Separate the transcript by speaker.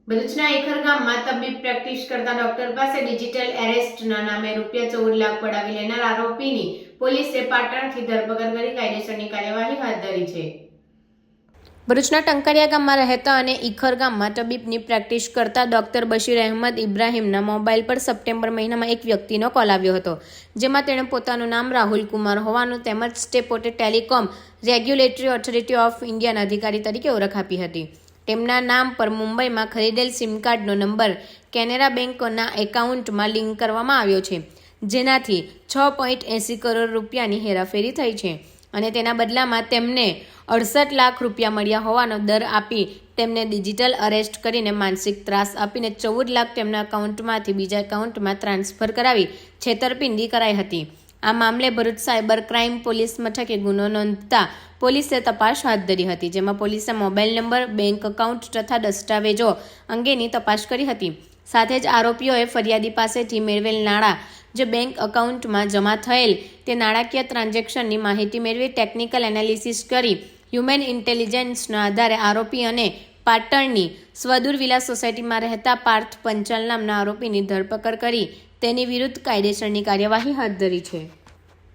Speaker 1: ભરૂચના એખર ગામમાં તબીબ પ્રેક્ટિસ કરતા ડોક્ટર પાસે ડિજિટલ એરેસ્ટના નામે ₹14 લાખ પડાવી લેનાર આરોપીની પોલીસે પાટણથી ધરપકડ કરી કાયદેસરની કાર્યવાહી હાથ ધરી છે। ભરૂચના ટંકારિયા ગામમાં રહેતા અને ઈખર ગામમાં તબીબની પ્રેક્ટિસ કરતા ડોક્ટર બશીર અહેમદ ઇબ્રાહીમના મોબાઈલ પર સપ્ટેમ્બર મહિનામાં એક વ્યક્તિનો કોલ આવ્યો હતો, જેમાં તેણે પોતાનું નામ રાહુલ કુમાર હોવાનું તેમજ તે પોતે ટેલિકોમ રેગ્યુલેટરી ઓથોરિટી ઓફ ઇન્ડિયાના અધિકારી તરીકે ઓળખ આપી હતી। તેમના નામ પર મુંબઈમાં ખરીદેલ સિમ કાર્ડનો નંબર કેનેરા બેંકના એકાઉન્ટમાં લિંક કરવામાં આવ્યો છે, જેનાથી 6.80 કરોડ રૂપિયાની હેરાફેરી થઈ છે અને તેના બદલામાં તેમને 68 લાખ રૂપિયા મળ્યા હોવાનો દર આપી તેમને ડિજિટલ અરેસ્ટ કરીને માનસિક ત્રાસ આપીને 14 લાખ તેમના એકાઉન્ટમાંથી બીજા એકાઉન્ટમાં ટ્રાન્સફર કરાવી છેતરપિંડી કરાઈ હતી। આ મામલે ભરૂચ સાયબર ક્રાઇમ પોલીસ મથકે ગુનો નોંધતા પોલીસે તપાસ હાથ ધરી હતી, જેમાં પોલીસે મોબાઈલ નંબર, બેંક એકાઉન્ટ તથા દસ્તાવેજો અંગેની તપાસ કરી હતી। સાથે જ આરોપીઓએ ફરિયાદી પાસેથી મેળવેલ નાણાં જે બેંક એકાઉન્ટમાં જમા થયેલ તે નાણાકીય ટ્રાન્ઝેક્શનની માહિતી મેળવી ટેકનિકલ એનાલિસિસ કરી હ્યુમન ઇન્ટેલિજન્સના આધારે આરોપી અને પાટણની સ્વદૂર વિલા સોસાયટીમાં રહેતા પાર્થ પંચાલ નામના આરોપીની ધરપકડ કરી તેની વિરુદ્ધ કાયદેસરની કાર્યવાહી હાથ ધરી છે।